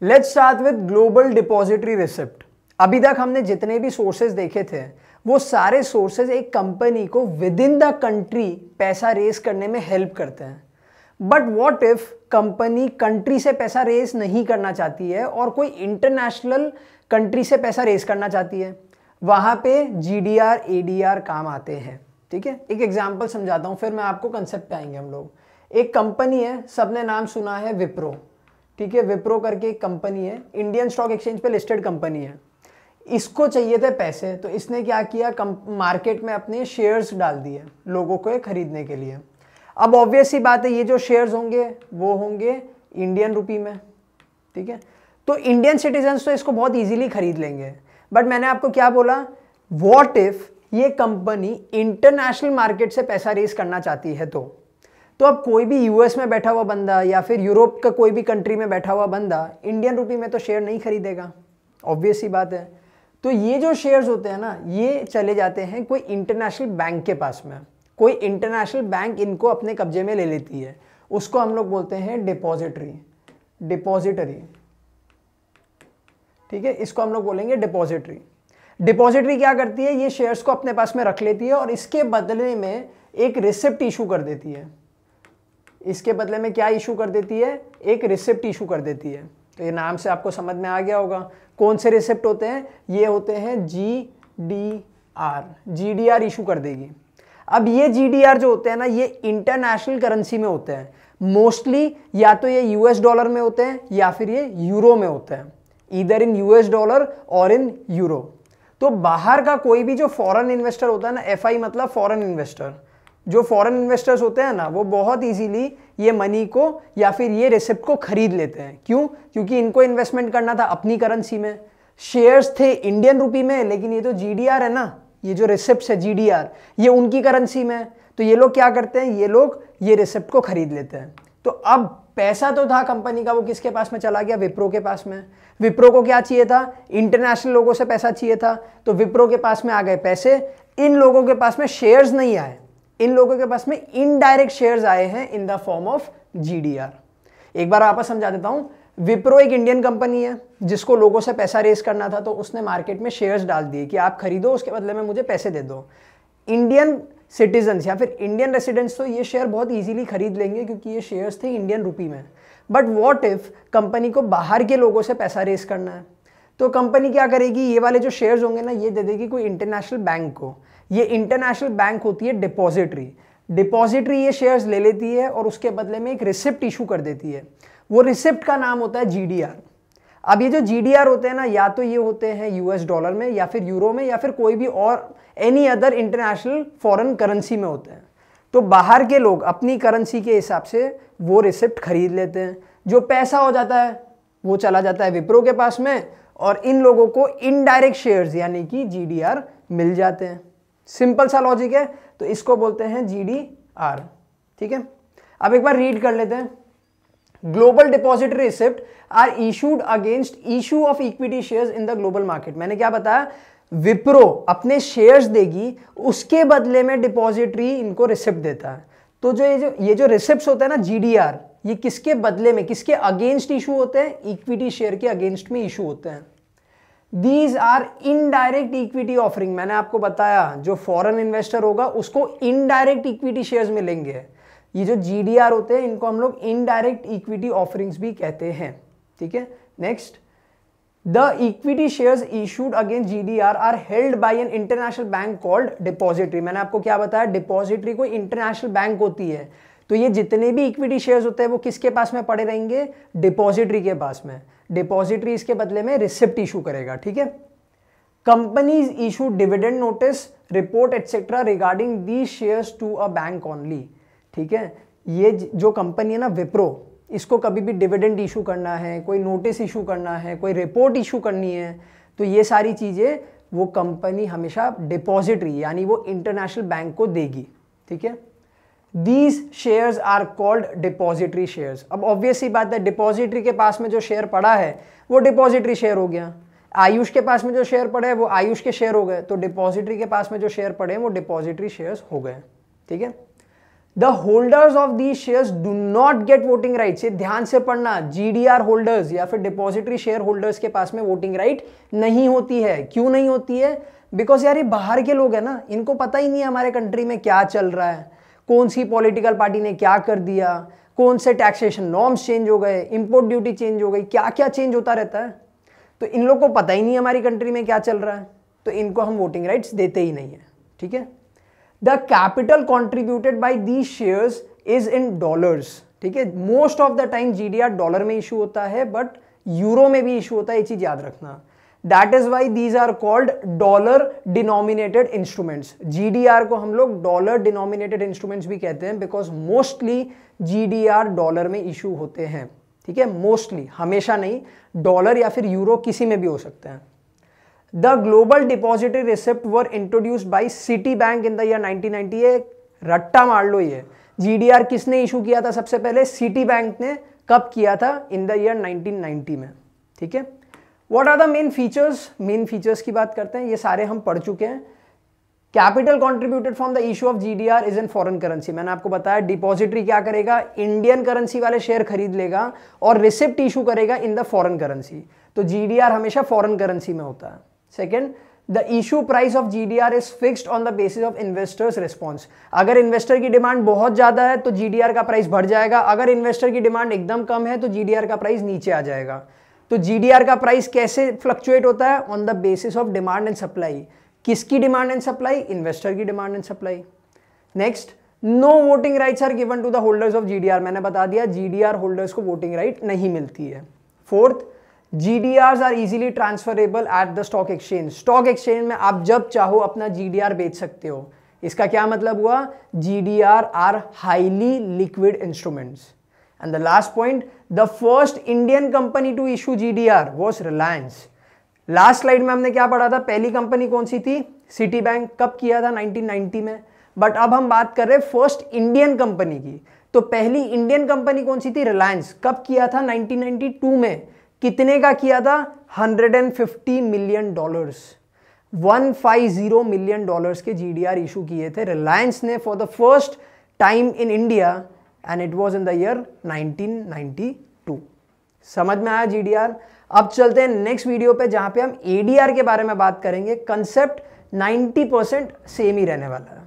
Let's start with global depository receipt. अभी तक हमने जितने भी सोर्सेज देखे थे वो सारे सोर्सेज एक कंपनी को विद इन द कंट्री पैसा रेज करने में हेल्प करते हैं। But what if company country से पैसा रेज नहीं करना चाहती है और कोई इंटरनेशनल कंट्री से पैसा रेज करना चाहती है, वहां पे जीडीआर एडीआर काम आते हैं। ठीक है, एक एग्जांपल समझाता हूं, फिर मैं आपको कंसेप्ट पे आएंगे हम लोग। एक कंपनी है, सबने नाम सुना है विप्रो। ठीक है, विप्रो करके एक कंपनी है, इंडियन स्टॉक एक्सचेंज पे लिस्टेड कंपनी है। इसको चाहिए थे पैसे, तो इसने क्या किया, मार्केट में अपने शेयर्स डाल दिए लोगों को खरीदने के लिए। अब ऑब्वियस सी बात है, ये जो शेयर्स होंगे वो होंगे इंडियन रुपी में। ठीक है, तो इंडियन सिटीजन्स तो इसको बहुत इजीली खरीद लेंगे। बट मैंने आपको क्या बोला, व्हाट इफ ये कंपनी इंटरनेशनल मार्केट से पैसा रेज करना चाहती है, तो अब कोई भी यूएस में बैठा हुआ बंदा या फिर यूरोप का कोई भी कंट्री में बैठा हुआ बंदा इंडियन रुपी में तो शेयर नहीं खरीदेगा, ऑब्वियस सी बात है। तो ये जो शेयर्स होते हैं ना, ये चले जाते हैं कोई इंटरनेशनल बैंक के पास में। कोई इंटरनेशनल बैंक इनको अपने कब्जे में ले लेती है, उसको हम लोग बोलते हैं डिपॉजिटरी। ठीक है, इसको हम लोग बोलेंगे डिपॉजिटरी। डिपॉजिटरी क्या करती है, ये शेयर्स को अपने पास में रख लेती है और इसके बदले में एक रिसिप्ट इशू कर देती है। इसके बदले में क्या इशू कर देती है, एक रिसिप्ट इशू कर देती है। तो ये नाम से आपको समझ में आ गया होगा कौन से रिसिप्ट होते हैं, ये होते हैं जीडीआर इशू कर देगी। अब ये जीडीआर जो होते हैं ना, ये इंटरनेशनल करेंसी में होते हैं मोस्टली, या तो ये यूएस डॉलर में होते हैं या फिर ये यूरो में होते हैं, ईदर इन यूएस डॉलर और इन यूरो। तो बाहर का कोई भी जो फॉरेन इन्वेस्टर होता है ना, एफआई मतलब फॉरेन इन्वेस्टर, जो फॉरेन इन्वेस्टर्स होते हैं ना, वो बहुत इजीली ये मनी को या फिर ये रिसिप्ट को खरीद लेते हैं। क्यों? क्योंकि इनको इन्वेस्टमेंट करना था अपनी करेंसी में, शेयर्स थे इंडियन रुपी में, लेकिन ये तो जीडीआर है ना, ये जो रिसिप्ट है जीडीआर, ये उनकी करेंसी में। तो ये लोग क्या करते हैं, ये लोग ये रिसिप्ट को खरीद लेते हैं। तो अब पैसा तो था कंपनी का, वो किसके पास में चला गया, विप्रो के पास में। विप्रो को क्या चाहिए था, इंटरनेशनल लोगों से पैसा चाहिए था, तो विप्रो के पास में आ गए पैसे। इन लोगों के पास में शेयर्स नहीं आए, इन लोगों के पास में इनडायरेक्ट शेयर्स आए हैं in the form of GDR. एक बार वापस समझा देता हूं। विप्रो एक इंडियन कंपनी है जिसको लोगों से पैसा रेज करना था, तो उसने मार्केट में शेयर्स डाल दिए कि आप खरीदो, उसके बदले में मुझे पैसे दे दो। इंडियन सिटीजन्स या फिर इंडियन रेसिडेंट्स तो ये शेयर बहुत इजीली खरीद लेंगे क्योंकि ये शेयर्स थे इंडियन रुपी में। बट व्हाट इफ कंपनी को बाहर के लोगों से पैसा रेज करना है, तो कंपनी क्या करेगी, ये वाले जो शेयर्स होंगे ना, ये दे देगी कोई इंटरनेशनल बैंक को। ये इंटरनेशनल बैंक होती है डिपॉजिटरी ये शेयर्स ले लेती है और उसके बदले में एक रिसिप्ट इशू कर देती है। वो रिसिप्ट का नाम होता है जीडीआर। अब ये जो जीडीआर होते हैं ना, या तो ये होते हैं यूएस डॉलर में या फिर यूरो में या फिर कोई भी और any other international foreign currency में होते हैं। तो बाहर के लोग अपनी करेंसी के हिसाब से वो रिसिप्ट खरीद लेते हैं। जो पैसा हो जाता है वो चला जाता है विप्रो के पास में और इन लोगों को इनडायरेक्ट शेयर्स यानी कि जीडीआर मिल जाते हैं। सिंपल सा लॉजिक है, तो इसको बोलते हैं जीडीआर। ठीक है, अब एक बार रीड कर लेते हैं। Global depository receipt are issued against issue of equity shares in the global market. मैंने क्या बताया, विप्रो अपने शेयर्स देगी, उसके बदले में डिपॉजिटरी इनको रिसिप्ट देता है। तो ये जो रिसिप्ट्स होता है ना जीडीआर, ये किसके बदले में, किसके अगेंस्ट इशू होते हैं, इक्विटी शेयर के अगेंस्ट में इशू होते हैं। These are indirect equity offering. मैंने आपको बताया जो फॉरेन इन्वेस्टर होगा उसको इनडायरेक्ट इक्विटी शेयर्स मिलेंगे। ये जो जीडीआर होते हैं इनको हम लोग इनडायरेक्ट इक्विटी ऑफरिंग्स भी कहते हैं। ठीक है, next, the equity shares issued against GDR are held by an international bank called depository. मैंने आपको क्या बताया, डिपॉजिटरी कोई इंटरनेशनल बैंक होती है। तो ये जितने भी इक्विटी शेयर्स होते हैं वो किसके पास में पड़े रहेंगे, डिपॉजिटरी के पास में। डिपॉजिटरी इसके बदले में रिसिप्ट इशू करेगा। ठीक है, companies issue dividend notice, report etcetera regarding these shares to a bank only. ठीक है, ये जो कंपनी है ना विप्रो, इसको कभी भी डिविडेंड इशू करना है, कोई नोटिस इशू करना है, कोई रिपोर्ट इशू करनी है, तो ये सारी चीज़ें वो कंपनी हमेशा डिपॉजिटरी यानी वो इंटरनेशनल बैंक को देगी। ठीक है, these shares are called depository shares. अब ऑब्वियस सी बात है, डिपॉजिटरी के पास में जो शेयर पड़ा है वो डिपॉजिटरी शेयर हो गया। आयुष के पास में जो शेयर पड़े हैं वो आयुष के शेयर हो गए, तो डिपॉजिटरी के पास में जो शेयर पड़े हैं वो डिपॉजिटरी शेयर्स हो गए। ठीक है, the holders of these shares do not gate voting rights. ये ध्यान से पढ़ना, जीडीआर होल्डर्स या फिर डिपॉजिटरी शेयर होल्डर्स के पास में वोटिंग राइट नहीं होती है। क्यों नहीं होती है? बिकॉज यार ये बाहर के लोग हैं ना, इनको पता ही नहीं है हमारे कंट्री में क्या चल रहा है, कौन सी पॉलिटिकल पार्टी ने क्या कर दिया, कौन से टैक्सेशन नॉर्म्स चेंज हो गए, इंपोर्ट ड्यूटी चेंज हो गई, क्या क्या चेंज होता रहता है। तो इन लोग को पता ही नहीं हमारी कंट्री में क्या चल रहा है, तो इनको हम वोटिंग राइट्स देते ही नहीं है। ठीक है। The capital contributed by these shares is in dollars. ठीक है, most of the time GDR dollar में इशू होता है, बट यूरो में भी इशू होता है, ये चीज याद रखना। That is why these are called dollar denominated instruments. GDR को हम लोग डॉलर डिनोमिनेटेड इंस्ट्रूमेंट्स भी कहते हैं, बिकॉज मोस्टली जीडीआर डॉलर में इशू होते हैं। ठीक है, मोस्टली, हमेशा नहीं, डॉलर या फिर यूरो किसी में भी हो सकते हैं। The global depository receipt were introduced by city bank in the year 1990। रट्टा मार लो, ये जीडीआर किसने इशू किया था सबसे पहले? सिटी बैंक ने। कब किया था? इन द ईयर 1990 में। ठीक है। What are the main features? Main features की बात करते हैं, ये सारे हम पढ़ चुके हैं। Capital contributed from the issue of GDR is in foreign currency. मैंने आपको बताया डिपॉजिटरी क्या करेगा, इंडियन करेंसी वाले शेयर खरीद लेगा और रिसिप्ट इशू करेगा इन द फॉरेन करेंसी। तो जीडीआर हमेशा फॉरेन करेंसी में होता है। Second, the issue price of GDR is fixed on the basis of investors response. अगर इन्वेस्टर की डिमांड बहुत ज्यादा है तो जीडीआर का प्राइस बढ़ जाएगा, अगर इन्वेस्टर की डिमांड एकदम कम है तो जीडीआर का प्राइस नीचे आ जाएगा। तो जीडीआर का प्राइस कैसे फ्लक्चुएट होता है? On the basis of demand and supply. किसकी डिमांड एंड सप्लाई? इन्वेस्टर की demand and supply. Next, no voting rights are given to the holders of GDR. मैंने बता दिया जीडीआर होल्डर्स को वोटिंग राइट नहीं मिलती है। Fourth, GDRs are easily transferable at the stock exchange. Stock exchange में आप जब चाहो अपना GDR बेच सकते हो। इसका क्या मतलब हुआ? GDR are highly liquid instruments. And the last point, the first Indian company to issue GDR was Reliance. Last slide में हमने क्या पढ़ा था? पहली कंपनी कौन सी थी? City bank. कब किया था? 1990 में। बट अब हम बात कर रहे हैं फर्स्ट इंडियन कंपनी की। तो पहली इंडियन कंपनी कौन सी थी? रिलायंस। कब किया था? 1992 में। कितने का किया था? $150 मिलियन। 150 मिलियन डॉलर्स के GDR इशू किए थे रिलायंस ने for the first time in India, and it was in the year 1992। समझ में आया GDR? अब चलते हैं नेक्स्ट वीडियो पे, जहां पे हम ADR के बारे में बात करेंगे। कंसेप्ट 90% सेम ही रहने वाला है।